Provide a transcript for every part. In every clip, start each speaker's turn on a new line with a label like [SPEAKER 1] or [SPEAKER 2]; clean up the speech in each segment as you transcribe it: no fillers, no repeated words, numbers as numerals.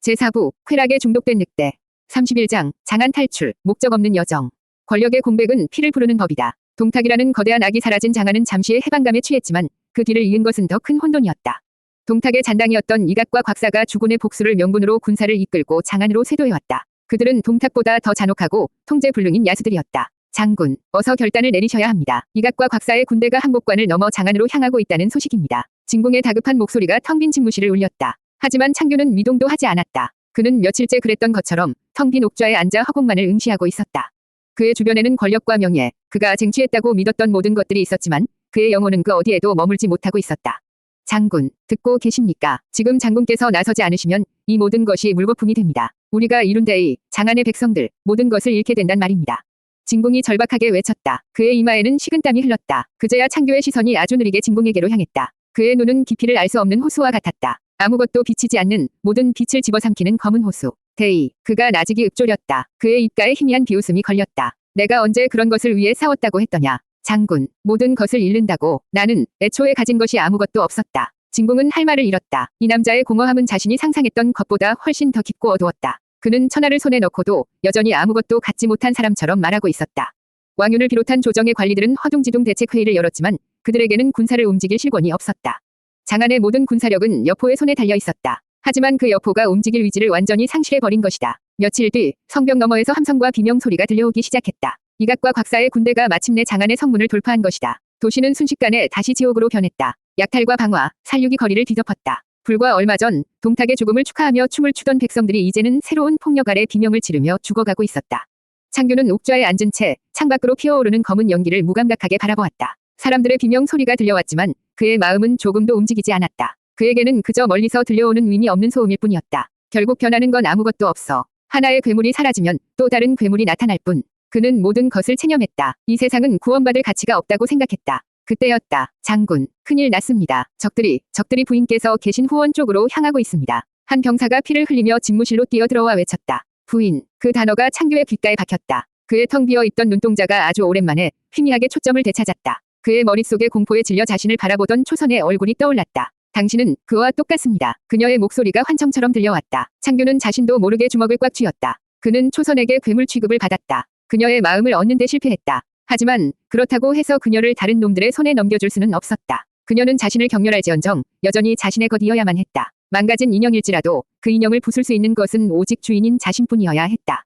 [SPEAKER 1] 제4부 쾌락에 중독된 늑대. 31장 장안 탈출, 목적 없는 여정. 권력의 공백은 피를 부르는 법이다. 동탁이라는 거대한 악이 사라진 장안은 잠시의 해방감에 취했지만 그 뒤를 이은 것은 더 큰 혼돈이었다. 동탁의 잔당이었던 이각과 곽사가 주군의 복수를 명분으로 군사를 이끌고 장안으로 쇄도해왔다. 그들은 동탁보다 더 잔혹하고 통제불능인 야수들이었다. 장군, 어서 결단을 내리셔야 합니다. 이각과 곽사의 군대가 한복관을 넘어 장안으로 향하고 있다는 소식입니다. 진공의 다급한 목소리가 텅 빈 집무실을 울렸다. 하지만 창규는 미동도 하지 않았다. 그는 며칠째 그랬던 것처럼 텅 빈 옥좌에 앉아 허공만을 응시하고 있었다. 그의 주변에는 권력과 명예, 그가 쟁취했다고 믿었던 모든 것들이 있었지만 그의 영혼은 그 어디에도 머물지 못하고 있었다. 장군, 듣고 계십니까? 지금 장군께서 나서지 않으시면 이 모든 것이 물거품이 됩니다. 우리가 이룬 대의, 장안의 백성들, 모든 것을 잃게 된단 말입니다. 진공이 절박하게 외쳤다. 그의 이마에는 식은땀이 흘렀다. 그제야 창규의 시선이 아주 느리게 진공에게로 향했다. 그의 눈은 깊이를 알 수 없는 호수와 같았다. 아무것도 비치지 않는 모든 빛을 집어삼키는 검은 호수. 대의, 그가 나직이 읊조렸다. 그의 입가에 희미한 비웃음이 걸렸다. 내가 언제 그런 것을 위해 싸웠다고 했더냐. 장군, 모든 것을 잃는다고. 나는 애초에 가진 것이 아무것도 없었다. 진공은 할 말을 잃었다. 이 남자의 공허함은 자신이 상상했던 것보다 훨씬 더 깊고 어두웠다. 그는 천하를 손에 넣고도 여전히 아무것도 갖지 못한 사람처럼 말하고 있었다. 왕윤을 비롯한 조정의 관리들은 허둥지둥 대책회의를 열었지만 그들에게는 군사를 움직일 실권이 없었다. 장안의 모든 군사력은 여포의 손에 달려 있었다. 하지만 그 여포가 움직일 의지를 완전히 상실해버린 것이다. 며칠 뒤 성벽 너머에서 함성과 비명소리가 들려오기 시작했다. 이각과 곽사의 군대가 마침내 장안의 성문을 돌파한 것이다. 도시는 순식간에 다시 지옥으로 변했다. 약탈과 방화, 살육이 거리를 뒤덮었다. 불과 얼마 전 동탁의 죽음을 축하하며 춤을 추던 백성들이 이제는 새로운 폭력 아래 비명을 지르며 죽어가고 있었다. 창규는 옥좌에 앉은 채 창밖으로 피어오르는 검은 연기를 무감각하게 바라보았다. 사람들의 비명 소리가 들려왔지만 그의 마음은 조금도 움직이지 않았다. 그에게는 그저 멀리서 들려오는 의미 없는 소음일 뿐이었다. 결국 변하는 건 아무것도 없어. 하나의 괴물이 사라지면 또 다른 괴물이 나타날 뿐. 그는 모든 것을 체념했다. 이 세상은 구원받을 가치가 없다고 생각했다. 그때였다. 장군, 큰일 났습니다. 적들이 부인께서 계신 후원 쪽으로 향하고 있습니다. 한 병사가 피를 흘리며 집무실로 뛰어들어와 외쳤다. 부인, 그 단어가 창규의 귓가에 박혔다. 그의 텅 비어있던 눈동자가 아주 오랜만에 희미하게 초점을 되찾았다. 그의 머릿속에 공포에 질려 자신을 바라보던 초선의 얼굴이 떠올랐다. 당신은 그와 똑같습니다. 그녀의 목소리가 환청처럼 들려왔다. 창규는 자신도 모르게 주먹을 꽉 쥐었다. 그는 초선에게 괴물 취급을 받았다. 그녀의 마음을 얻는 데 실패했다. 하지만 그렇다고 해서 그녀를 다른 놈들의 손에 넘겨줄 수는 없었다. 그녀는 자신을 경멸할지언정 여전히 자신의 것이어야만 했다. 망가진 인형일지라도 그 인형을 부술 수 있는 것은 오직 주인인 자신뿐이어야 했다.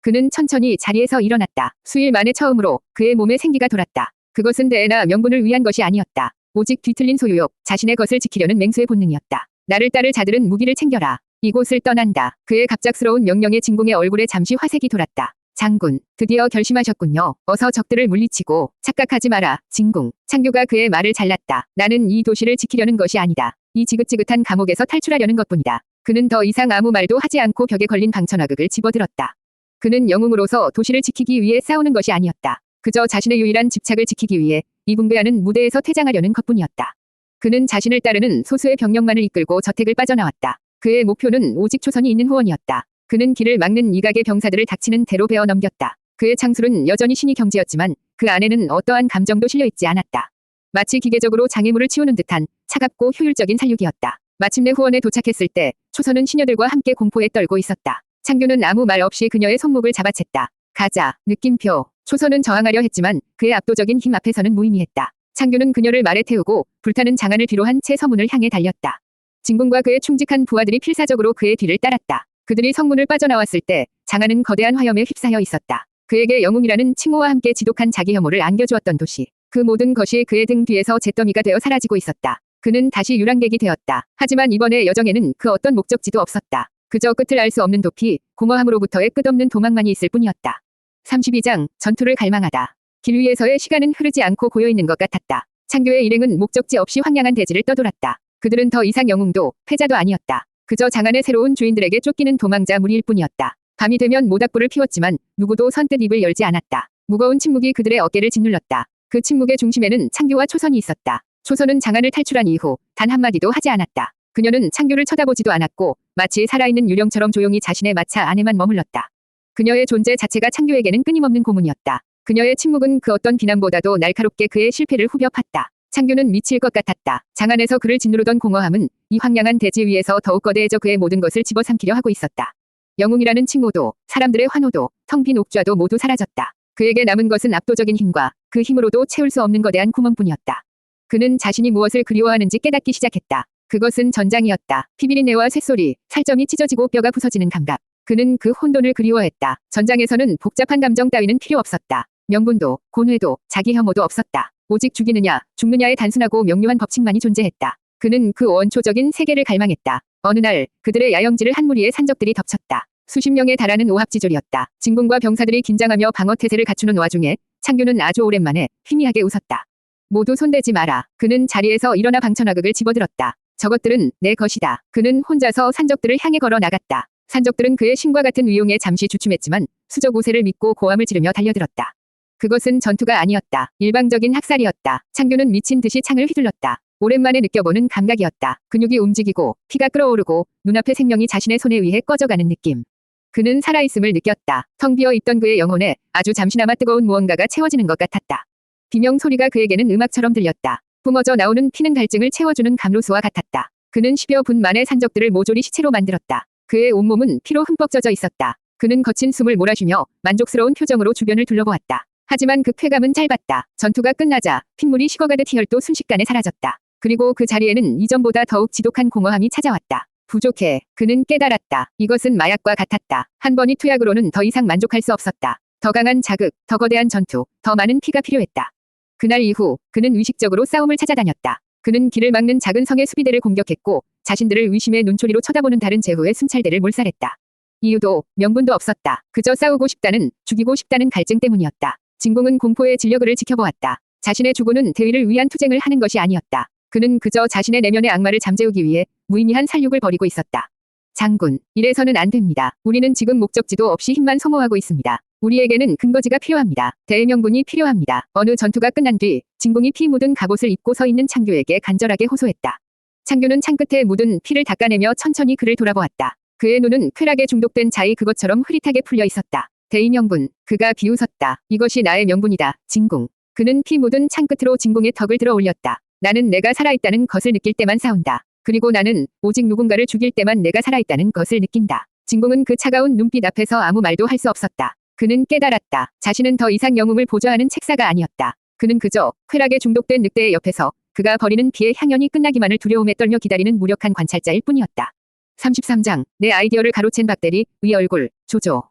[SPEAKER 1] 그는 천천히 자리에서 일어났다. 수일 만에 처음으로 그의 몸에 생기가 돌았다. 그것은 대애나 명분을 위한 것이 아니었다. 오직 뒤틀린 소유욕, 자신의 것을 지키려는 맹수의 본능이었다. 나를 따를 자들은 무기를 챙겨라. 이곳을 떠난다. 그의 갑작스러운 명령에 진공의 얼굴에 잠시 화색이 돌았다. 장군, 드디어 결심하셨군요. 어서 적들을 물리치고. 착각하지 마라, 진공. 창규가 그의 말을 잘랐다. 나는 이 도시를 지키려는 것이 아니다. 이 지긋지긋한 감옥에서 탈출하려는 것뿐이다. 그는 더 이상 아무 말도 하지 않고 벽에 걸린 방천화극을 집어들었다. 그는 영웅으로서 도시를 지키기 위해 싸우는 것이 아니었다. 그저 자신의 유일한 집착을 지키기 위해 이분배하는 무대에서 퇴장하려는 것뿐이었다. 그는 자신을 따르는 소수의 병력만을 이끌고 저택을 빠져나왔다. 그의 목표는 오직 초선이 있는 후원이었다. 그는 길을 막는 이각의 병사들을 닥치는 대로 베어 넘겼다. 그의 창술은 여전히 신이 경지였지만 그 안에는 어떠한 감정도 실려있지 않았다. 마치 기계적으로 장애물을 치우는 듯한 차갑고 효율적인 살육이었다. 마침내 후원에 도착했을 때 초선은 시녀들과 함께 공포에 떨고 있었다. 창규는 아무 말 없이 그녀의 손목을 잡아챘다. 가자, 느낌표. 초선은 저항하려 했지만 그의 압도적인 힘 앞에서는 무의미했다. 창규는 그녀를 말에 태우고 불타는 장안을 뒤로 한 채 서문을 향해 달렸다. 진공과 그의 충직한 부하들이 필사적으로 그의 뒤를 따랐다. 그들이 성문을 빠져나왔을 때 장안은 거대한 화염에 휩싸여 있었다. 그에게 영웅이라는 칭호와 함께 지독한 자기 혐오를 안겨주었던 도시. 그 모든 것이 그의 등 뒤에서 잿더미가 되어 사라지고 있었다. 그는 다시 유랑객이 되었다. 하지만 이번의 여정에는 그 어떤 목적지도 없었다. 그저 끝을 알 수 없는 도피, 공허함으로부터의 끝없는 도망만이 있을 뿐이었다. 32장, 전투를 갈망하다. 길 위에서의 시간은 흐르지 않고 고여있는 것 같았다. 창규의 일행은 목적지 없이 황량한 대지를 떠돌았다. 그들은 더 이상 영웅도 패자도 아니었다. 그저 장안의 새로운 주인들에게 쫓기는 도망자 무리일 뿐이었다. 밤이 되면 모닥불을 피웠지만 누구도 선뜻 입을 열지 않았다. 무거운 침묵이 그들의 어깨를 짓눌렀다. 그 침묵의 중심에는 창규와 초선이 있었다. 초선은 장안을 탈출한 이후 단 한마디도 하지 않았다. 그녀는 창규를 쳐다보지도 않았고 마치 살아있는 유령처럼 조용히 자신의 마차 안에만 머물렀다. 그녀의 존재 자체가 창규에게는 끊임없는 고문이었다. 그녀의 침묵은 그 어떤 비난보다도 날카롭게 그의 실패를 후벼 팠다. 창규는 미칠 것 같았다. 장안에서 그를 짓누르던 공허함은 이 황량한 대지 위에서 더욱 거대해져 그의 모든 것을 집어삼키려 하고 있었다. 영웅이라는 칭호도, 사람들의 환호도, 텅 빈 옥좌도 모두 사라졌다. 그에게 남은 것은 압도적인 힘과 그 힘으로도 채울 수 없는 거대한 구멍뿐이었다. 그는 자신이 무엇을 그리워하는지 깨닫기 시작했다. 그것은 전장이었다. 피비린내와 쇳소리, 살점이 찢어지고 뼈가 부서지는 감각. 그는 그 혼돈을 그리워했다. 전장에서는 복잡한 감정 따위는 필요 없었다. 명분도, 고뇌도, 자기 혐오도 없었다. 오직 죽이느냐, 죽느냐의 단순하고 명료한 법칙만이 존재했다. 그는 그 원초적인 세계를 갈망했다. 어느 날 그들의 야영지를 한 무리의 산적들이 덮쳤다. 수십 명에 달하는 오합지졸이었다. 진군과 병사들이 긴장하며 방어태세를 갖추는 와중에 창규는 아주 오랜만에 희미하게 웃었다. 모두 손대지 마라. 그는 자리에서 일어나 방천화극을 집어들었다. 저것들은 내 것이다. 그는 혼자서 산적들을 향해 걸어 나갔다. 산적들은 그의 신과 같은 위용에 잠시 주춤했지만 수적 우세를 믿고 고함을 지르며 달려들었다. 그것은 전투가 아니었다. 일방적인 학살이었다. 창규는 미친 듯이 창을 휘둘렀다. 오랜만에 느껴보는 감각이었다. 근육이 움직이고 피가 끓어오르고 눈앞의 생명이 자신의 손에 의해 꺼져가는 느낌. 그는 살아있음을 느꼈다. 텅 비어 있던 그의 영혼에 아주 잠시나마 뜨거운 무언가가 채워지는 것 같았다. 비명 소리가 그에게는 음악처럼 들렸다. 뿜어져 나오는 피는 갈증을 채워주는 감로수와 같았다. 그는 10여 분 만에 산적들을 모조리 시체로 만들었다. 그의 온몸은 피로 흠뻑 젖어 있었다. 그는 거친 숨을 몰아쉬며 만족스러운 표정으로 주변을 둘러보았다. 하지만 그 쾌감은 짧았다. 전투가 끝나자 핏물이 식어가듯 희열도 순식간에 사라졌다. 그리고 그 자리에는 이전보다 더욱 지독한 공허함이 찾아왔다. 부족해. 그는 깨달았다. 이것은 마약과 같았다. 한 번의 투약으로는 더 이상 만족할 수 없었다. 더 강한 자극, 더 거대한 전투, 더 많은 피가 필요했다. 그날 이후 그는 의식적으로 싸움을 찾아다녔다. 그는 길을 막는 작은 성의 수비대를 공격했고 자신들을 의심의 눈초리로 쳐다보는 다른 제후의 순찰대를 몰살했다. 이유도 명분도 없었다. 그저 싸우고 싶다는, 죽이고 싶다는 갈증 때문이었다. 진공은 공포의 진력을 지켜보았다. 자신의 주고는 대의를 위한 투쟁을 하는 것이 아니었다. 그는 그저 자신의 내면의 악마를 잠재우기 위해 무의미한 살육을 벌이고 있었다. 장군, 이래서는 안 됩니다. 우리는 지금 목적지도 없이 힘만 소모하고 있습니다. 우리에게는 근거지가 필요합니다. 대명분이 필요합니다. 어느 전투가 끝난 뒤 진공이 피 묻은 갑옷을 입고 서 있는 창규에게 간절하게 호소했다. 창규는 창끝에 묻은 피를 닦아내며 천천히 그를 돌아보았다. 그의 눈은 쾌락에 중독된 자의 그것처럼 흐릿하게 풀려 있었다. 대의명분, 그가 비웃었다. 이것이 나의 명분이다, 진공. 그는 피 묻은 창끝으로 진공의 턱을 들어 올렸다. 나는 내가 살아있다는 것을 느낄 때만 싸운다. 그리고 나는 오직 누군가를 죽일 때만 내가 살아있다는 것을 느낀다. 진공은 그 차가운 눈빛 앞에서 아무 말도 할 수 없었다. 그는 깨달았다. 자신은 더 이상 영웅을 보좌하는 책사가 아니었다. 그는 그저 쾌락에 중독된 늑대의 옆에서 그가 버리는 피의 향연이 끝나기만을 두려움에 떨며 기다리는 무력한 관찰자일 뿐이었다. 33장, 내 아이디어를 가로챈 박대리, 의 얼굴, 조조.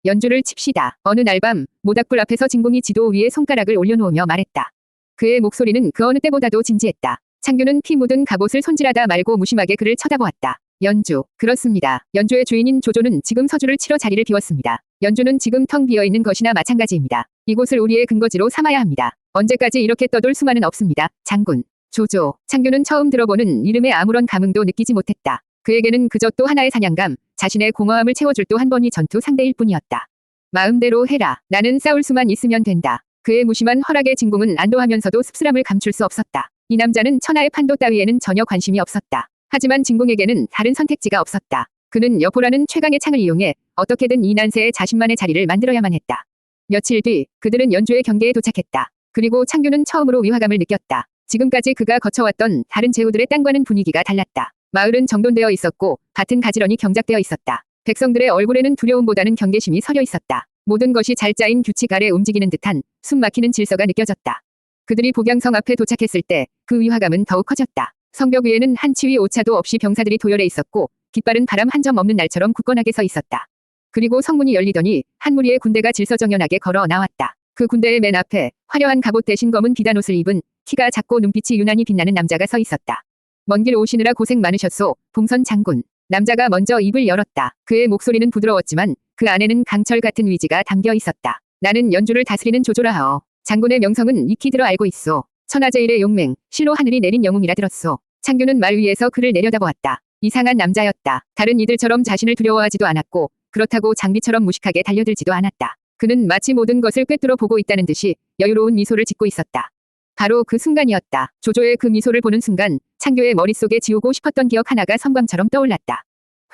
[SPEAKER 1] 연주를 칩시다. 어느 날 밤, 모닥불 앞에서 진공이 지도 위에 손가락을 올려놓으며 말했다. 그의 목소리는 그 어느 때보다도 진지했다. 창규는 피 묻은 갑옷을 손질하다 말고 무심하게 그를 쳐다보았다. 연주, 그렇습니다. 연주의 주인인 조조는 지금 서주를 치러 자리를 비웠습니다. 연주는 지금 텅 비어있는 것이나 마찬가지입니다. 이곳을 우리의 근거지로 삼아야 합니다. 언제까지 이렇게 떠돌 수만은 없습니다. 장군. 조조, 창규는 처음 들어보는 이름에 아무런 감흥도 느끼지 못했다. 그에게는 그저 또 하나의 사냥감, 자신의 공허함을 채워줄 또 한 번의 전투 상대일 뿐이었다. 마음대로 해라. 나는 싸울 수만 있으면 된다. 그의 무심한 허락에 진공은 안도하면서도 씁쓸함을 감출 수 없었다. 이 남자는 천하의 판도 따위에는 전혀 관심이 없었다. 하지만 진공에게는 다른 선택지가 없었다. 그는 여포라는 최강의 창을 이용해 어떻게든 이 난세에 자신만의 자리를 만들어야만 했다. 며칠 뒤 그들은 연주의 경계에 도착했다. 그리고 창규는 처음으로 위화감을 느꼈다. 지금까지 그가 거쳐왔던 다른 제후들의 땅과는 분위기가 달랐다. 마을은 정돈되어 있었고 밭은 가지런히 경작되어 있었다. 백성들의 얼굴에는 두려움보다는 경계심이 서려 있었다. 모든 것이 잘 짜인 규칙 아래 움직이는 듯한 숨 막히는 질서가 느껴졌다. 그들이 복양성 앞에 도착했을 때 그 위화감은 더욱 커졌다. 성벽 위에는 한 치위 오차도 없이 병사들이 도열해 있었고 깃발은 바람 한 점 없는 날처럼 굳건하게 서 있었다. 그리고 성문이 열리더니 한 무리의 군대가 질서정연하게 걸어 나왔다. 그 군대의 맨 앞에 화려한 갑옷 대신 검은 비단옷을 입은 키가 작고 눈빛이 유난히 빛나는 남자가 서 있었다. 먼 길 오시느라 고생 많으셨소, 봉선 장군. 남자가 먼저 입을 열었다. 그의 목소리는 부드러웠지만 그 안에는 강철 같은 위지가 담겨 있었다. 나는 연주를 다스리는 조조라 하오. 장군의 명성은 익히 들어 알고 있소. 천하제일의 용맹, 실로 하늘이 내린 영웅이라 들었소. 창규는 말 위에서 그를 내려다보았다. 이상한 남자였다. 다른 이들처럼 자신을 두려워하지도 않았고 그렇다고 장비처럼 무식하게 달려들지도 않았다. 그는 마치 모든 것을 꿰뚫어 보고 있다는 듯이 여유로운 미소를 짓고 있었다. 바로 그 순간이었다. 조조의 그 미소를 보는 순간 창규의 머릿속에 지우고 싶었던 기억 하나가 섬광처럼 떠올랐다.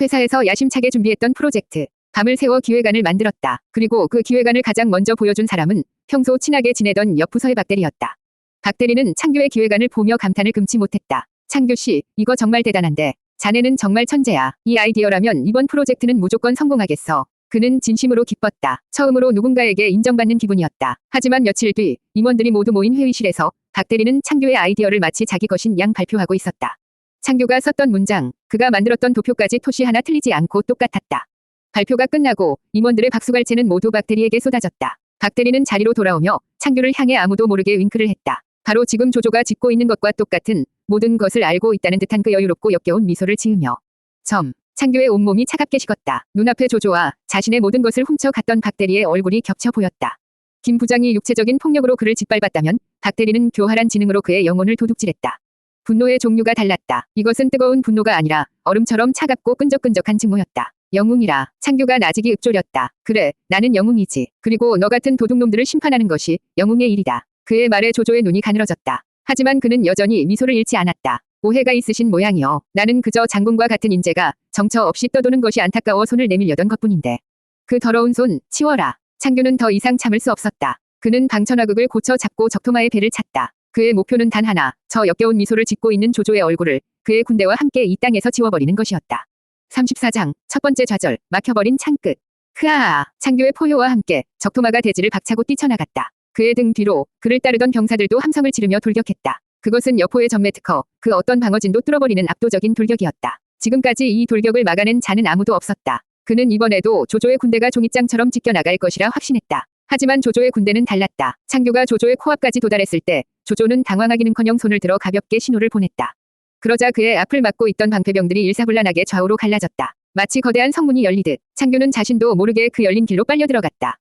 [SPEAKER 1] 회사에서 야심차게 준비했던 프로젝트. 밤을 새워 기획안을 만들었다. 그리고 그 기획안을 가장 먼저 보여준 사람은 평소 친하게 지내던 옆 부서의 박대리였다. 박대리는 창규의 기획안을 보며 감탄을 금치 못했다. 창규씨, 이거 정말 대단한데. 자네는 정말 천재야. 이 아이디어라면 이번 프로젝트는 무조건 성공하겠어. 그는 진심으로 기뻤다. 처음으로 누군가에게 인정받는 기분이었다. 하지만 며칠 뒤 임원들이 모두 모인 회의실에서 박 대리는 창규의 아이디어를 마치 자기 것인 양 발표하고 있었다. 창규가 썼던 문장, 그가 만들었던 도표까지 토시 하나 틀리지 않고 똑같았다. 발표가 끝나고 임원들의 박수갈채는 모두 박 대리에게 쏟아졌다. 박 대리는 자리로 돌아오며 창규를 향해 아무도 모르게 윙크를 했다. 바로 지금 조조가 짓고 있는 것과 똑같은 모든 것을 알고 있다는 듯한 그 여유롭고 역겨운 미소를 지으며 창규의 온몸이 차갑게 식었다. 눈앞에 조조와 자신의 모든 것을 훔쳐갔던 박 대리의 얼굴이 겹쳐 보였다. 김 부장이 육체적인 폭력으로 그를 짓밟았다면 박 대리는 교활한 지능으로 그의 영혼을 도둑질했다. 분노의 종류가 달랐다. 이것은 뜨거운 분노가 아니라 얼음처럼 차갑고 끈적끈적한 증오였다. 영웅이라. 창규가 나직이 읊조렸다. 그래, 나는 영웅이지. 그리고 너 같은 도둑놈들을 심판하는 것이 영웅의 일이다. 그의 말에 조조의 눈이 가늘어졌다. 하지만 그는 여전히 미소를 잃지 않았다. 오해가 있으신 모양이요. 나는 그저 장군과 같은 인재가 정처 없이 떠도는 것이 안타까워 손을 내밀려던 것뿐인데. 그 더러운 손, 치워라. 창규는 더 이상 참을 수 없었다. 그는 방천화극을 고쳐 잡고 적토마의 배를 찼다. 그의 목표는 단 하나, 저 역겨운 미소를 짓고 있는 조조의 얼굴을 그의 군대와 함께 이 땅에서 지워버리는 것이었다. 34장, 첫 번째 좌절, 막혀버린 창끝. 크아아, 창규의 포효와 함께 적토마가 대지를 박차고 뛰쳐나갔다. 그의 등 뒤로 그를 따르던 병사들도 함성을 지르며 돌격했다. 그것은 여포의 전매 특허, 그 어떤 방어진도 뚫어버리는 압도적인 돌격이었다. 지금까지 이 돌격을 막아낸 자는 아무도 없었다. 그는 이번에도 조조의 군대가 종잇장처럼 지켜나갈 것이라 확신했다. 하지만 조조의 군대는 달랐다. 창규가 조조의 코앞까지 도달했을 때 조조는 당황하기는커녕 손을 들어 가볍게 신호를 보냈다. 그러자 그의 앞을 막고 있던 방패병들이 일사불란하게 좌우로 갈라졌다. 마치 거대한 성문이 열리듯 창규는 자신도 모르게 그 열린 길로 빨려 들어갔다.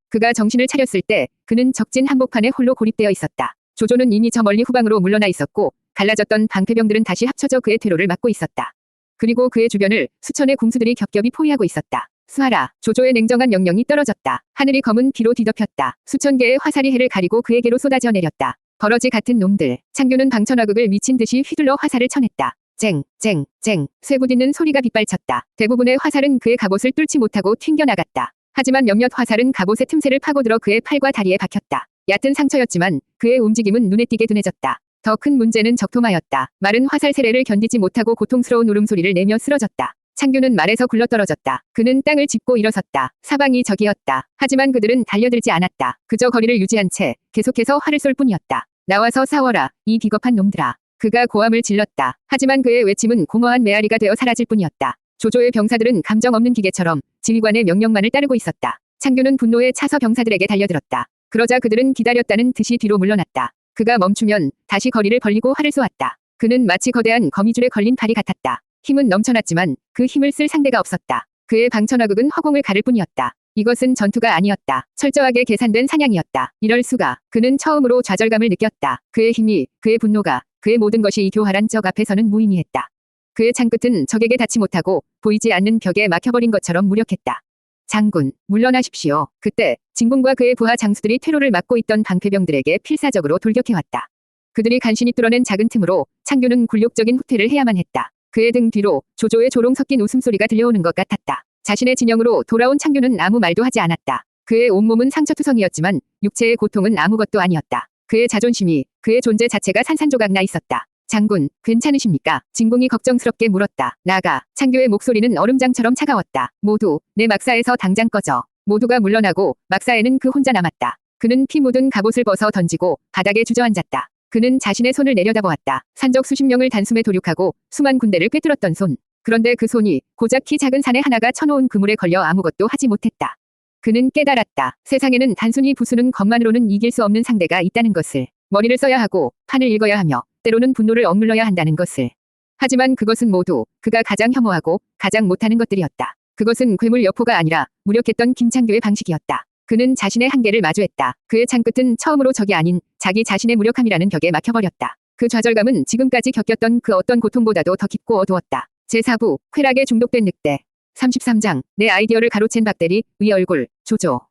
[SPEAKER 1] 그가 정신을 차렸을 때 그는 적진 한복판에 홀로 고립되어 있었다. 조조는 이미 저 멀리 후방으로 물러나 있었고 갈라졌던 방패병들은 다시 합쳐져 그의 퇴로를 막고 있었다. 그리고 그의 주변을 수천의 궁수들이 겹겹이 포위하고 있었다. 쏴라. 조조의 냉정한 명령이 떨어졌다. 하늘이 검은 피로 뒤덮였다. 수천 개의 화살이 해를 가리고 그에게로 쏟아져 내렸다. 버러지 같은 놈들. 창규는 방천화극을 미친 듯이 휘둘러 화살을 쳐냈다. 쨍, 쨍, 쨍. 쇠부딪는 소리가 빗발쳤다. 대부분의 화살은 그의 갑옷을 뚫지 못하고 튕겨나갔다. 하지만 몇몇 화살은 갑옷의 틈새를 파고들어 그의 팔과 다리에 박혔다. 얕은 상처였지만 그의 움직임은 눈에 띄게 둔해졌다. 더 큰 문제는 적토마였다. 마른 화살 세례를 견디지 못하고 고통스러운 울음소리를 내며 쓰러졌다. 창규는 말에서 굴러떨어졌다. 그는 땅을 짚고 일어섰다. 사방이 적이었다. 하지만 그들은 달려들지 않았다. 그저 거리를 유지한 채 계속해서 활을 쏠 뿐이었다. 나와서 싸워라, 이 비겁한 놈들아. 그가 고함을 질렀다. 하지만 그의 외침은 공허한 메아리가 되어 사라질 뿐이었다. 조조의 병사들은 감정 없는 기계처럼 지휘관의 명령만을 따르고 있었다. 창규는 분노에 차서 병사들에게 달려들었다. 그러자 그들은 기다렸다는 듯이 뒤로 물러났다. 그가 멈추면 다시 거리를 벌리고 활을 쏘았다. 그는 마치 거대한 거미줄에 걸린 팔이 같았다. 힘은 넘쳐났지만 그 힘을 쓸 상대가 없었다. 그의 방천화극은 허공을 가를 뿐이었다. 이것은 전투가 아니었다. 철저하게 계산된 사냥이었다. 이럴 수가. 그는 처음으로 좌절감을 느꼈다. 그의 힘이, 그의 분노가, 그의 모든 것이 이 교활한 적 앞에서는 무의미했다. 그의 창끝은 적에게 닿지 못하고 보이지 않는 벽에 막혀버린 것처럼 무력했다. 장군, 물러나십시오. 그때 진군과 그의 부하 장수들이 퇴로를 막고 있던 방패병들에게 필사적으로 돌격해왔다. 그들이 간신히 뚫어낸 작은 틈으로 창규는 굴욕적인 후퇴를 해야만 했다. 그의 등 뒤로 조조의 조롱 섞인 웃음소리가 들려오는 것 같았다. 자신의 진영으로 돌아온 창규는 아무 말도 하지 않았다. 그의 온몸은 상처투성이었지만 육체의 고통은 아무것도 아니었다. 그의 자존심이, 그의 존재 자체가 산산조각 나 있었다. 장군, 괜찮으십니까? 진공이 걱정스럽게 물었다. 나가. 창규의 목소리는 얼음장처럼 차가웠다. 모두 내 막사에서 당장 꺼져. 모두가 물러나고 막사에는 그 혼자 남았다. 그는 피 묻은 갑옷을 벗어 던지고 바닥에 주저앉았다. 그는 자신의 손을 내려다보았다. 산적 수십 명을 단숨에 도륙하고 수만 군대를 꿰뚫었던 손. 그런데 그 손이 고작 키 작은 산에 하나가 쳐놓은 그물에 걸려 아무것도 하지 못했다. 그는 깨달았다. 세상에는 단순히 부수는 것만으로는 이길 수 없는 상대가 있다는 것을. 머리를 써야 하고 판을 읽어야 하며 때로는 분노를 억눌러야 한다는 것을. 하지만 그것은 모두 그가 가장 혐오하고 가장 못하는 것들이었다. 그것은 괴물 여포가 아니라 무력했던 김창규의 방식이었다. 그는 자신의 한계를 마주했다. 그의 창끝은 처음으로 적이 아닌 자기 자신의 무력함이라는 벽에 막혀버렸다. 그 좌절감은 지금까지 겪었던 그 어떤 고통보다도 더 깊고 어두웠다. 제4부, 쾌락에 중독된 늑대. 33장, 내 아이디어를 가로챈 박대리, 의 얼굴, 조조.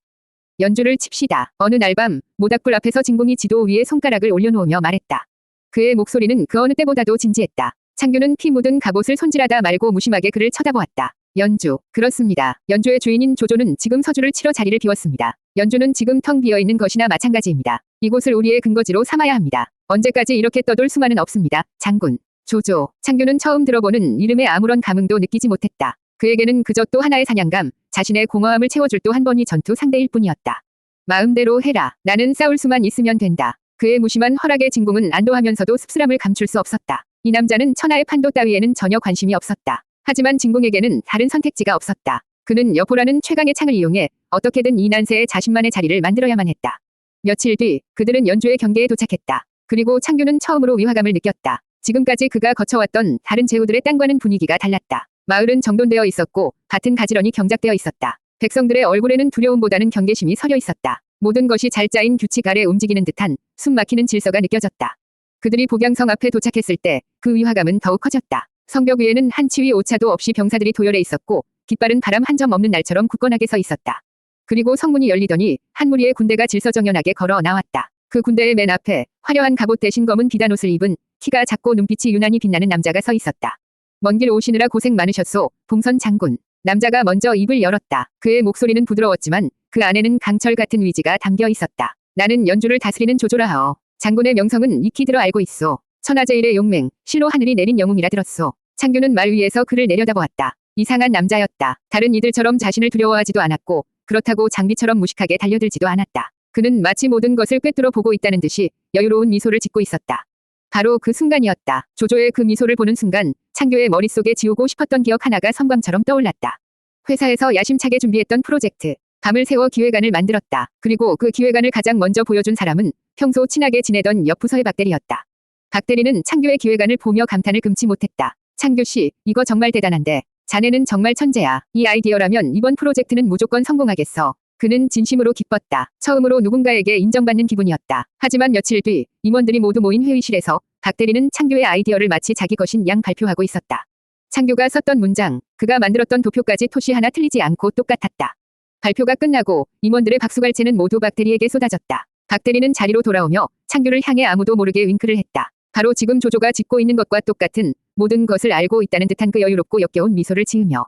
[SPEAKER 1] 연주를 칩시다. 어느 날 밤, 모닥불 앞에서 진공이 지도 위에 손가락을 올려놓으며 말했다. 그의 목소리는 그 어느 때보다도 진지했다. 창규는 피 묻은 갑옷을 손질하다 말고 무심하게 그를 쳐다보았다. 연주, 그렇습니다. 연주의 주인인 조조는 지금 서주를 치러 자리를 비웠습니다. 연주는 지금 텅 비어있는 것이나 마찬가지입니다. 이곳을 우리의 근거지로 삼아야 합니다. 언제까지 이렇게 떠돌 수만은 없습니다, 장군. 조조. 창규는 처음 들어보는 이름에 아무런 감흥도 느끼지 못했다. 그에게는 그저 또 하나의 사냥감, 자신의 공허함을 채워줄 또 한 번의 전투 상대일 뿐이었다. 마음대로 해라. 나는 싸울 수만 있으면 된다. 그의 무심한 허락에 진공은 안도하면서도 씁쓸함을 감출 수 없었다. 이 남자는 천하의 판도 따위에는 전혀 관심이 없었다. 하지만 진공에게는 다른 선택지가 없었다. 그는 여포라는 최강의 창을 이용해 어떻게든 이 난세에 자신만의 자리를 만들어야만 했다. 며칠 뒤 그들은 연주의 경계에 도착했다. 그리고 창규는 처음으로 위화감을 느꼈다. 지금까지 그가 거쳐왔던 다른 제후들의 땅과는 분위기가 달랐다. 마을은 정돈되어 있었고 밭은 가지런히 경작되어 있었다. 백성들의 얼굴에는 두려움보다는 경계심이 서려 있었다. 모든 것이 잘 짜인 규칙 아래 움직이는 듯한 숨 막히는 질서가 느껴졌다. 그들이 복양성 앞에 도착했을 때 그 위화감은 더욱 커졌다. 성벽 위에는 한 치위 오차도 없이 병사들이 도열해 있었고 깃발은 바람 한 점 없는 날처럼 굳건하게 서 있었다. 그리고 성문이 열리더니 한 무리의 군대가 질서정연하게 걸어 나왔다. 그 군대의 맨 앞에 화려한 갑옷 대신 검은 비단옷을 입은 키가 작고 눈빛이 유난히 빛나는 남자가 서 있었다. 먼 길 오시느라 고생 많으셨소, 봉선 장군. 남자가 먼저 입을 열었다. 그의 목소리는 부드러웠지만 그 안에는 강철 같은 위지가 담겨 있었다. 나는 연주를 다스리는 조조라 하오. 장군의 명성은 익히 들어 알고 있소. 천하제일의 용맹, 실로 하늘이 내린 영웅이라 들었소. 창규는 말 위에서 그를 내려다보았다. 이상한 남자였다. 다른 이들처럼 자신을 두려워하지도 않았고 그렇다고 장비처럼 무식하게 달려들지도 않았다. 그는 마치 모든 것을 꿰뚫어 보고 있다는 듯이 여유로운 미소를 짓고 있었다. 바로 그 순간이었다. 조조의 그 미소를 보는 순간 창규의 머릿속에 지우고 싶었던 기억 하나가 섬광처럼 떠올랐다. 회사에서 야심차게 준비했던 프로젝트. 밤을 새워 기획안을 만들었다. 그리고 그 기획안을 가장 먼저 보여준 사람은 평소 친하게 지내던 옆 부서의 박대리였다. 박대리는 창규의 기획안을 보며 감탄을 금치 못했다. 창규 씨, 이거 정말 대단한데. 자네는 정말 천재야. 이 아이디어라면 이번 프로젝트는 무조건 성공하겠어. 그는 진심으로 기뻤다. 처음으로 누군가에게 인정받는 기분이었다. 하지만 며칠 뒤 임원들이 모두 모인 회의실에서 박대리는 창규의 아이디어를 마치 자기 것인 양 발표하고 있었다. 창규가 썼던 문장, 그가 만들었던 도표까지 토시 하나 틀리지 않고 똑같았다. 발표가 끝나고 임원들의 박수갈채는 모두 박대리에게 쏟아졌다. 박대리는 자리로 돌아오며 창규를 향해 아무도 모르게 윙크를 했다. 바로 지금 조조가 짓고 있는 것과 똑같은 모든 것을 알고 있다는 듯한 그 여유롭고 역겨운 미소를 지으며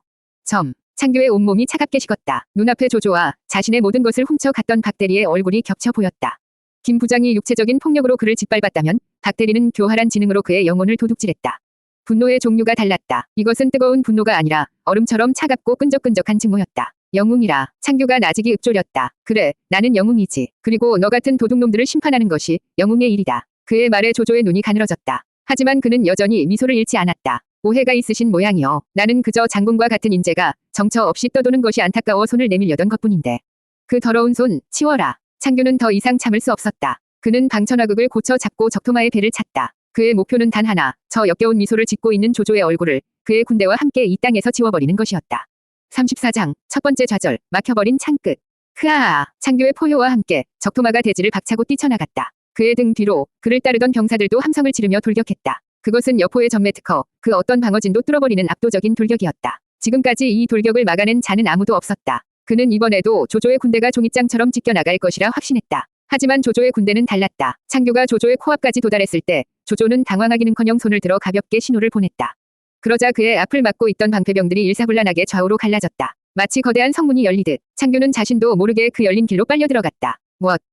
[SPEAKER 1] 창규의 온몸이 차갑게 식었다. 눈앞에 조조와 자신의 모든 것을 훔쳐갔던 박대리의 얼굴이 겹쳐 보였다. 김 부장이 육체적인 폭력으로 그를 짓밟았다면 박대리는 교활한 지능으로 그의 영혼을 도둑질했다. 분노의 종류가 달랐다. 이것은 뜨거운 분노가 아니라 얼음처럼 차갑고 끈적끈적한 증오였다. 영웅이라. 창규가 나직이 읊조렸다. 그래, 나는 영웅이지. 그리고 너 같은 도둑놈들을 심판하는 것이 영웅의 일이다. 그의 말에 조조의 눈이 가늘어졌다. 하지만 그는 여전히 미소를 잃지 않았다. 오해가 있으신 모양이요. 나는 그저 장군과 같은 인재가 정처 없이 떠도는 것이 안타까워 손을 내밀려던 것뿐인데. 그 더러운 손, 치워라. 창규는 더 이상 참을 수 없었다. 그는 방천화극을 고쳐 잡고 적토마의 배를 찼다. 그의 목표는 단 하나, 저 역겨운 미소를 짓고 있는 조조의 얼굴을 그의 군대와 함께 이 땅에서 지워버리는 것이었다. 34장, 첫 번째 좌절, 막혀버린 창끝. 흐아아, 창규의 포효와 함께 적토마가 대지를 박차고 뛰쳐나갔다. 그의 등 뒤로 그를 따르던 병사들도 함성을 지르며 돌격했다. 그것은 여포의 전매 특허, 그 어떤 방어진도 뚫어버리는 압도적인 돌격이었다. 지금까지 이 돌격을 막아낸 자는 아무도 없었다. 그는 이번에도 조조의 군대가 종잇장처럼 찢겨나갈 것이라 확신했다. 하지만 조조의 군대는 달랐다. 창규가 조조의 코앞까지 도달했을 때 조조는 당황하기는커녕 손을 들어 가볍게 신호를 보냈다. 그러자 그의 앞을 막고 있던 방패병들이 일사불란하게 좌우로 갈라졌다. 마치 거대한 성문이 열리듯 창규는 자신도 모르게 그 열린 길로 빨려 들어갔다.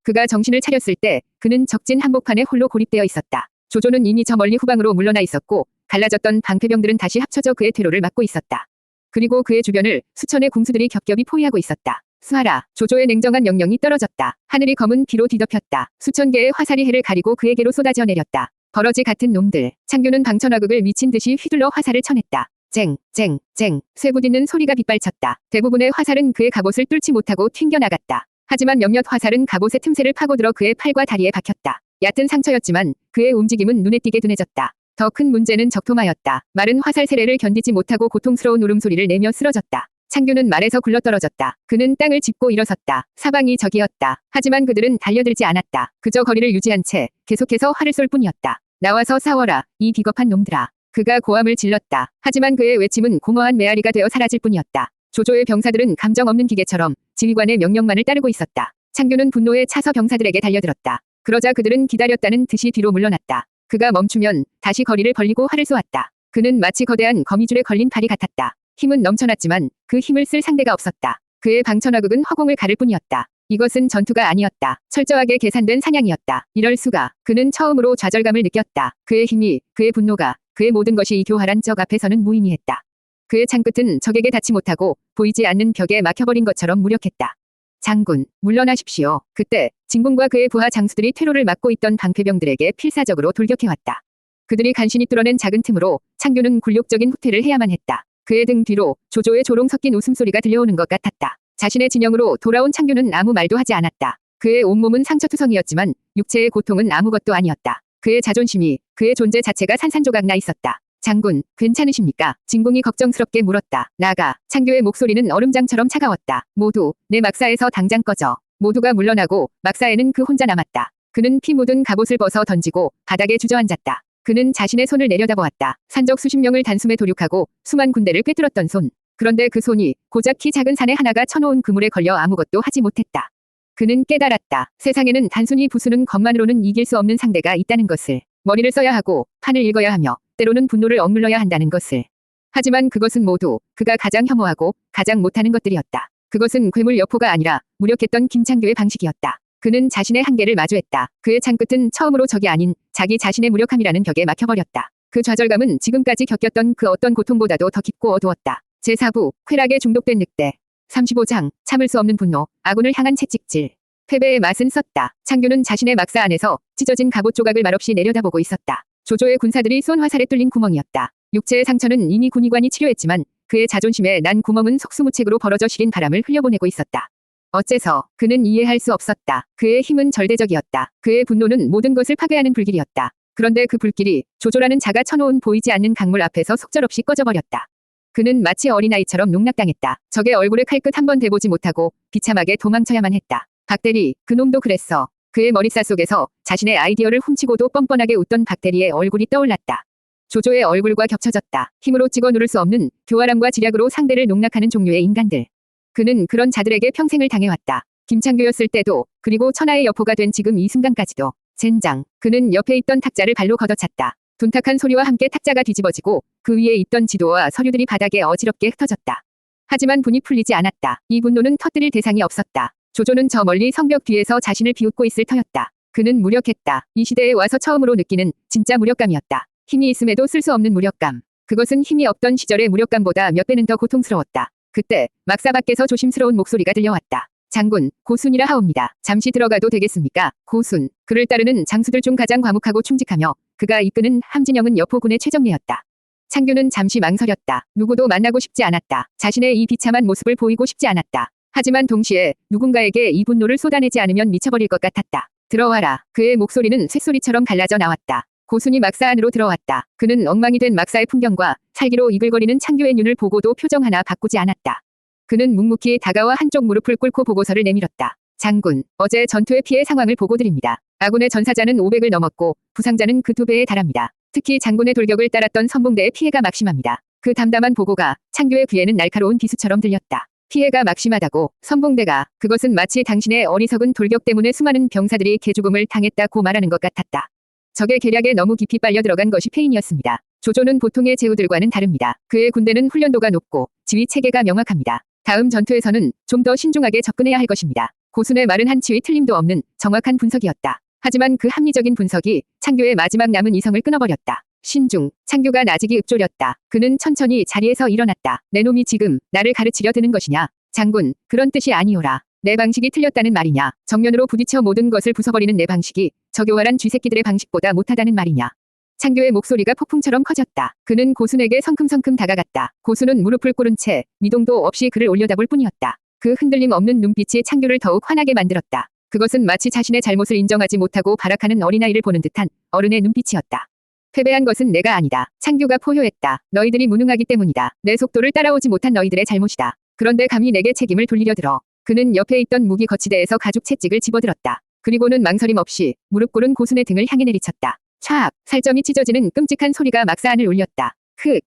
[SPEAKER 1] 그가 정신을 차렸을 때 그는 적진 한복판에 홀로 고립되어 있었다. 조조는 이미 저 멀리 후방으로 물러나 있었고 갈라졌던 방패병들은 다시 합쳐져 그의 퇴로를 막고 있었다. 그리고 그의 주변을 수천의 궁수들이 겹겹이 포위하고 있었다. 수하라. 조조의 냉정한 명령이 떨어졌다. 하늘이 검은 비로 뒤덮였다. 수천 개의 화살이 해를 가리고 그에게로 쏟아져 내렸다. 버러지 같은 놈들. 창규는 방천화극을 미친 듯이 휘둘러 화살을 쳐냈다. 쨍, 쨍, 쨍. 쇠부딪는 소리가 빗발쳤다. 대부분의 화살은 그의 갑옷을 뚫지 못하고 튕겨나갔다. 하지만 몇몇 화살은 갑옷의 틈새를 파고들어 그의 팔과 다리에 박혔다. 얕은 상처였지만 그의 움직임은 눈에 띄게 둔해졌다. 더 큰 문제는 적토마였다. 마른 화살 세례를 견디지 못하고 고통스러운 울음소리를 내며 쓰러졌다. 창규는 말에서 굴러떨어졌다. 그는 땅을 짚고 일어섰다. 사방이 적이었다. 하지만 그들은 달려들지 않았다. 그저 거리를 유지한 채 계속해서 활을 쏠 뿐이었다. 나와서 싸워라, 이 비겁한 놈들아. 그가 고함을 질렀다. 하지만 그의 외침은 공허한 메아리가 되어 사라질 뿐이었다. 조조의 병사들은 감정 없는 기계처럼 지휘관의 명령만을 따르고 있었다. 창규는 분노에 차서 병사들에게 달려들었다. 그러자 그들은 기다렸다는 듯이 뒤로 물러났다. 그가 멈추면 다시 거리를 벌리고 활을 쏘았다. 그는 마치 거대한 거미줄에 걸린 팔이 같았다. 힘은 넘쳐났지만 그 힘을 쓸 상대가 없었다. 그의 방천화극은 허공을 가를 뿐이었다. 이것은 전투가 아니었다. 철저하게 계산된 사냥이었다. 이럴 수가. 그는 처음으로 좌절감을 느꼈다. 그의 힘이, 그의 분노가 그의 모든 것이 이 교활한 적 앞에서는 무의미했다. 그의 창끝은 적에게 닿지 못하고 보이지 않는 벽에 막혀버린 것처럼 무력했다. 장군, 물러나십시오. 그때 진군과 그의 부하 장수들이 퇴로를 막고 있던 방패병들에게 필사적으로 돌격해왔다. 그들이 간신히 뚫어낸 작은 틈으로 창규는 굴욕적인 후퇴를 해야만 했다. 그의 등 뒤로 조조의 조롱 섞인 웃음소리가 들려오는 것 같았다. 자신의 진영으로 돌아온 창규는 아무 말도 하지 않았다. 그의 온몸은 상처투성이었지만 육체의 고통은 아무것도 아니었다. 그의 자존심이, 그의 존재 자체가 산산조각 나 있었다. 장군, 괜찮으십니까? 진궁이 걱정스럽게 물었다. 나가. 창규의 목소리는 얼음장처럼 차가웠다. 모두 내 막사에서 당장 꺼져. 모두가 물러나고 막사에는 그 혼자 남았다. 그는 피 묻은 갑옷을 벗어 던지고 바닥에 주저앉았다. 그는 자신의 손을 내려다보았다. 산적 수십 명을 단숨에 도륙하고 수만 군대를 꿰뚫었던 손. 그런데 그 손이 고작 키 작은 사내 하나가 쳐놓은 그물에 걸려 아무것도 하지 못했다. 그는 깨달았다. 세상에는 단순히 부수는 것만으로는 이길 수 없는 상대가 있다는 것을. 머리를 써야 하고 판을 읽어야 하며 때로는 분노를 억눌러야 한다는 것을. 하지만 그것은 모두 그가 가장 혐오하고 가장 못하는 것들이었다. 그것은 괴물 여포가 아니라 무력했던 김창규의 방식이었다. 그는 자신의 한계를 마주했다. 그의 창끝은 처음으로 적이 아닌 자기 자신의 무력함이라는 벽에 막혀버렸다. 그 좌절감은 지금까지 겪었던 그 어떤 고통보다도 더 깊고 어두웠다. 제4부, 쾌락에 중독된 늑대. 35장, 참을 수 없는 분노, 아군을 향한 채찍질. 패배의 맛은 썼다. 창규는 자신의 막사 안에서 찢어진 갑옷 조각을 말없이 내려다보고 있었다. 조조의 군사들이 쏜 화살에 뚫린 구멍이었다. 육체의 상처는 이미 군의관이 치료했지만 그의 자존심에 난 구멍은 속수무책으로 벌어져 시린 바람을 흘려보내고 있었다. 어째서 그는 이해할 수 없었다. 그의 힘은 절대적이었다. 그의 분노는 모든 것을 파괴하는 불길이었다. 그런데 그 불길이 조조라는 자가 쳐놓은 보이지 않는 강물 앞에서 속절없이 꺼져버렸다. 그는 마치 어린아이처럼 농락당했다. 적의 얼굴에 칼끝 한 번 대보지 못하고 비참하게 도망쳐야만 했다. 박대리, 그놈도 그랬어. 그의 머릿살 속에서 자신의 아이디어를 훔치고도 뻔뻔하게 웃던 박대리의 얼굴이 떠올랐다. 조조의 얼굴과 겹쳐졌다. 힘으로 찍어 누를 수 없는 교활함과 지략으로 상대를 농락하는 종류의 인간들. 그는 그런 자들에게 평생을 당해왔다. 김창규였을 때도, 그리고 천하의 여포가 된 지금 이 순간까지도. 젠장. 그는 옆에 있던 탁자를 발로 걷어찼다. 둔탁한 소리와 함께 탁자가 뒤집어지고 그 위에 있던 지도와 서류들이 바닥에 어지럽게 흩어졌다. 하지만 분이 풀리지 않았다. 이 분노는 터뜨릴 대상이 없었다. 조조는 저 멀리 성벽 뒤에서 자신을 비웃고 있을 터였다. 그는 무력했다. 이 시대에 와서 처음으로 느끼는 진짜 무력감이었다. 힘이 있음에도 쓸 수 없는 무력감. 그것은 힘이 없던 시절의 무력감보다 몇 배는 더 고통스러웠다. 그때 막사 밖에서 조심스러운 목소리가 들려왔다. 장군, 고순이라 하옵니다. 잠시 들어가도 되겠습니까? 고순. 그를 따르는 장수들 중 가장 과묵하고 충직하며 그가 이끄는 함진영은 여포군의 최정예였다. 창규는 잠시 망설였다. 누구도 만나고 싶지 않았다. 자신의 이 비참한 모습을 보이고 싶지 않았다. 하지만 동시에 누군가에게 이 분노를 쏟아내지 않으면 미쳐버릴 것 같았다. 들어와라. 그의 목소리는 쇳소리처럼 갈라져 나왔다. 고순이 막사 안으로 들어왔다. 그는 엉망이 된 막사의 풍경과 살기로 이글거리는 창규의 눈을 보고도 표정 하나 바꾸지 않았다. 그는 묵묵히 다가와 한쪽 무릎을 꿇고 보고서를 내밀었다. 장군, 어제 전투의 피해 상황을 보고 드립니다. 아군의 전사자는 500을 넘었고 부상자는 그 2배에 달합니다. 특히 장군의 돌격을 따랐던 선봉대의 피해가 막심합니다. 그 담담한 보고가 창규의 귀에는 날카로운 비수처럼 들렸다. 피해가 막심하다고. 선봉대가. 그것은 마치 당신의 어리석은 돌격 때문에 수많은 병사들이 개죽음을 당했다고 말하는 것 같았다. 적의 계략에 너무 깊이 빨려 들어간 것이 패인이었습니다. 조조는 보통의 제후들과는 다릅니다. 그의 군대는 훈련도가 높고 지휘 체계가 명확합니다. 다음 전투에서는 좀 더 신중하게 접근해야 할 것입니다. 고순의 말은 한치의 틀림도 없는 정확한 분석이었다. 하지만 그 합리적인 분석이 창규의 마지막 남은 이성을 끊어버렸다. 신중. 창규가 나직이 읊조렸다. 그는 천천히 자리에서 일어났다. 내 놈이 지금 나를 가르치려 드는 것이냐? 장군, 그런 뜻이 아니오라. 내 방식이 틀렸다는 말이냐? 정면으로 부딪혀 모든 것을 부숴버리는 내 방식이 저 교활한 쥐새끼들의 방식보다 못하다는 말이냐? 창규의 목소리가 폭풍처럼 커졌다. 그는 고순에게 성큼성큼 다가갔다. 고순은 무릎을 꿇은 채 미동도 없이 그를 올려다볼 뿐이었다. 그 흔들림 없는 눈빛이 창규를 더욱 화나게 만들었다. 그것은 마치 자신의 잘못을 인정하지 못하고 발악하는 어린아이를 보는 듯한 어른의 눈빛이었다. 패배한 것은 내가 아니다. 창규가 포효했다. 너희들이 무능하기 때문이다. 내 속도를 따라오지 못한 너희들의 잘못이다. 그런데 감히 내게 책임을 돌리려 들어. 그는 옆에 있던 무기 거치대에서 가죽 채찍을 집어들었다. 그리고는 망설임 없이 무릎 꿇은 고순의 등을 향해 내리쳤다. 촥! 살점이 찢어지는 끔찍한 소리가 막사 안을 울렸다.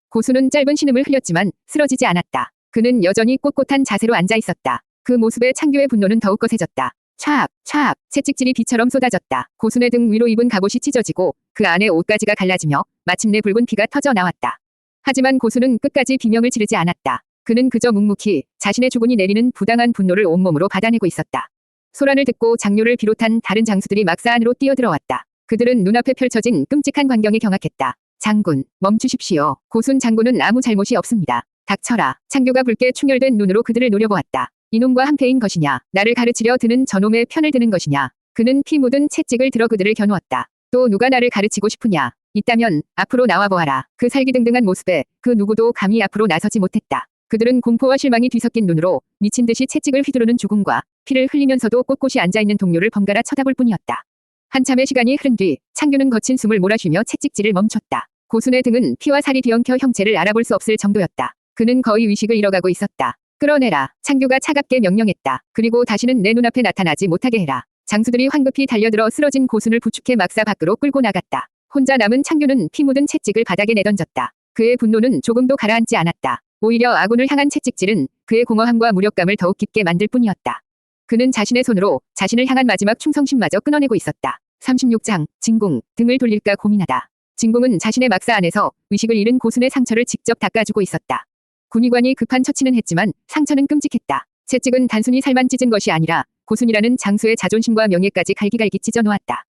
[SPEAKER 1] 고순은 짧은 신음을 흘렸지만 쓰러지지 않았다. 그는 여전히 꼿꼿한 자세로 앉아 있었다. 그 모습에 창규의 분노는 더욱 거세졌다. 촥! 촥! 채찍질이 비처럼 쏟아졌다. 고순의 등 위로 입은 갑옷이 찢어지고 그 안에 옷가지가 갈라지며 마침내 붉은 피가 터져 나왔다. 하지만 고순은 끝까지 비명을 지르지 않았다. 그는 그저 묵묵히 자신의 주군이 내리는 부당한 분노를 온몸으로 받아내고 있었다. 소란을 듣고 장료를 비롯한 다른 장수들이 막사 안으로 뛰어들어왔다. 그들은 눈앞에 펼쳐진 끔찍한 광경에 경악했다. 장군, 멈추십시오. 고순 장군은 아무 잘못이 없습니다. 닥쳐라. 창규가 붉게 충혈된 눈으로 그들을 노려보았다. 이놈과 한패인 것이냐, 나를 가르치려 드는 저놈의 편을 드는 것이냐. 그는 피 묻은 채찍을 들어 그들을 겨누었다. 또 누가 나를 가르치고 싶으냐. 있다면 앞으로 나와보아라. 그 살기등등한 모습에 그 누구도 감히 앞으로 나서지 못했다. 그들은 공포와 실망이 뒤섞인 눈으로 미친 듯이 채찍을 휘두르는 주군과 피를 흘리면서도 꼿꼿이 앉아있는 동료를 번갈아 쳐다볼 뿐이었다. 한참의 시간이 흐른 뒤 창규는 거친 숨을 몰아쉬며 채찍질을 멈췄다. 고순의 등은 피와 살이 뒤엉켜 형체를 알아볼 수 없을 정도였다. 그는 거의 의식을 잃어가고 있었다. 끌어내라. 창규가 차갑게 명령했다. 그리고 다시는 내 눈앞에 나타나지 못하게 해라. 장수들이 황급히 달려들어 쓰러진 고순을 부축해 막사 밖으로 끌고 나갔다. 혼자 남은 창규는 피 묻은 채찍을 바닥에 내던졌다. 그의 분노는 조금도 가라앉지 않았다. 오히려 아군을 향한 채찍질은 그의 공허함과 무력감을 더욱 깊게 만들 뿐이었다. 그는 자신의 손으로 자신을 향한 마지막 충성심마저 끊어내고 있었다. 36장, 진공, 등을 돌릴까 고민하다. 진공은 자신의 막사 안에서 의식을 잃은 고순의 상처를 직접 닦아주고 있었다. 군의관이 급한 처치는 했지만 상처는 끔찍했다. 채찍은 단순히 살만 찢은 것이 아니라 고순이라는 장수의 자존심과 명예까지 갈기갈기 찢어 놓았다.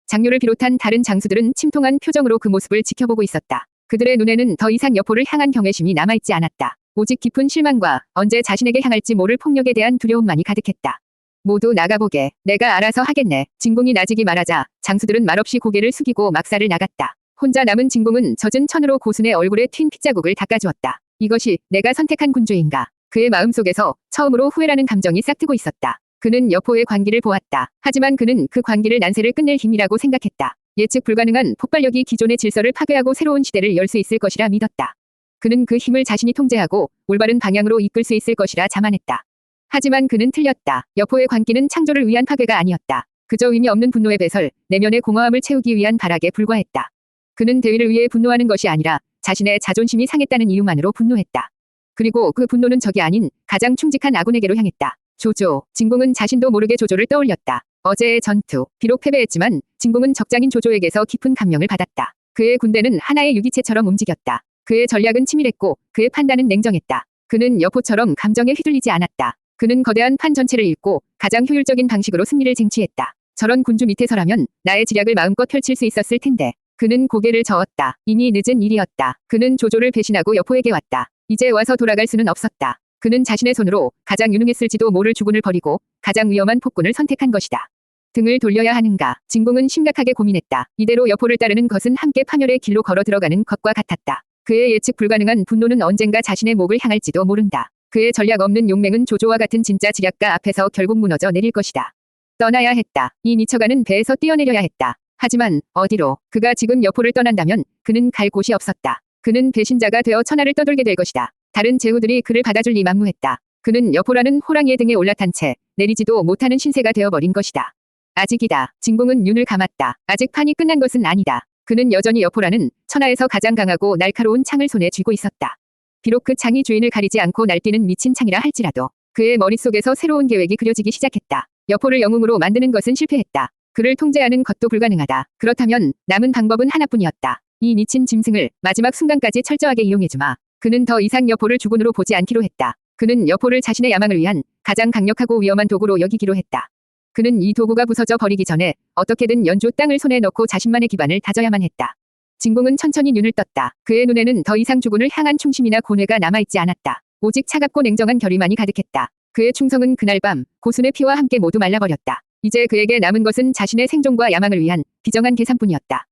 [SPEAKER 1] 장료를 비롯한 다른 장수들은 침통한 표정으로 그 모습을 지켜보고 있었다. 그들의 눈에는 더 이상 여포를 향한 경외심이 남아있지 않았다. 오직 깊은 실망과 언제 자신에게 향할지 모를 폭력에 대한 두려움만이 가득했다. 모두 나가보게. 내가 알아서 하겠네. 진공이 나지기 말하자 장수들은 말없이 고개를 숙이고 막사를 나갔다. 혼자 남은 진공은 젖은 천으로 고순의 얼굴에 튄 핏자국을 닦아주었다. 이것이 내가 선택한 군주인가. 그의 마음속에서 처음으로 후회라는 감정이 싹트고 있었다. 그는 여포의 광기를 보았다. 하지만 그는 그 광기를 난세를 끝낼 힘이라고 생각했다. 예측 불가능한 폭발력이 기존의 질서를 파괴하고 새로운 시대를 열 수 있을 것이라 믿었다. 그는 그 힘을 자신이 통제하고 올바른 방향으로 이끌 수 있을 것이라 자만했다. 하지만 그는 틀렸다. 여포의 광기는 창조를 위한 파괴가 아니었다. 그저 의미 없는 분노의 배설, 내면의 공허함을 채우기 위한 발악에 불과했다. 그는 대위를 위해 분노하는 것이 아니라 자신의 자존심이 상했다는 이유만으로 분노했다. 그리고 그 분노는 적이 아닌 가장 충직한 아군에게로 향했다. 조조. 진공은 자신도 모르게 조조를 떠올렸다. 어제의 전투. 비록 패배했지만 진공은 적장인 조조에게서 깊은 감명을 받았다. 그의 군대는 하나의 유기체처럼 움직였다. 그의 전략은 치밀했고 그의 판단은 냉정했다. 그는 여포처럼 감정에 휘둘리지 않았다. 그는 거대한 판 전체를 읽고 가장 효율적인 방식으로 승리를 쟁취했다. 저런 군주 밑에서라면 나의 지략을 마음껏 펼칠 수 있었을 텐데. 그는 고개를 저었다. 이미 늦은 일이었다. 그는 조조를 배신하고 여포에게 왔다. 이제 와서 돌아갈 수는 없었다. 그는 자신의 손으로 가장 유능했을지도 모를 주군을 버리고 가장 위험한 폭군을 선택한 것이다. 등을 돌려야 하는가. 진공은 심각하게 고민했다. 이대로 여포를 따르는 것은 함께 파멸의 길로 걸어 들어가는 것과 같았다. 그의 예측 불가능한 분노는 언젠가 자신의 목을 향할지도 모른다. 그의 전략 없는 용맹은 조조와 같은 진짜 지략가 앞에서 결국 무너져 내릴 것이다. 떠나야 했다. 이 미쳐가는 배에서 뛰어내려야 했다. 하지만 어디로? 그가 지금 여포를 떠난다면 그는 갈 곳이 없었다. 그는 배신자가 되어 천하를 떠돌게 될 것이다. 다른 제후들이 그를 받아줄 리 만무했다. 그는 여포라는 호랑이의 등에 올라탄 채 내리지도 못하는 신세가 되어버린 것이다. 아직이다. 진공은 눈을 감았다. 아직 판이 끝난 것은 아니다. 그는 여전히 여포라는 천하에서 가장 강하고 날카로운 창을 손에 쥐고 있었다. 비록 그 창이 주인을 가리지 않고 날뛰는 미친 창이라 할지라도 그의 머릿속에서 새로운 계획이 그려지기 시작했다. 여포를 영웅으로 만드는 것은 실패했다. 그를 통제하는 것도 불가능하다. 그렇다면 남은 방법은 하나뿐이었다. 이 미친 짐승을 마지막 순간까지 철저하게 이용해주마. 그는 더 이상 여포를 주군으로 보지 않기로 했다. 그는 여포를 자신의 야망을 위한 가장 강력하고 위험한 도구로 여기기로 했다. 그는 이 도구가 부서져 버리기 전에 어떻게든 연주 땅을 손에 넣고 자신만의 기반을 다져야만 했다. 진공은 천천히 눈을 떴다. 그의 눈에는 더 이상 주군을 향한 충심이나 고뇌가 남아있지 않았다. 오직 차갑고 냉정한 결의만이 가득했다. 그의 충성은 그날 밤 고순의 피와 함께 모두 말라버렸다. 이제 그에게 남은 것은 자신의 생존과 야망을 위한 비정한 계산뿐이었다.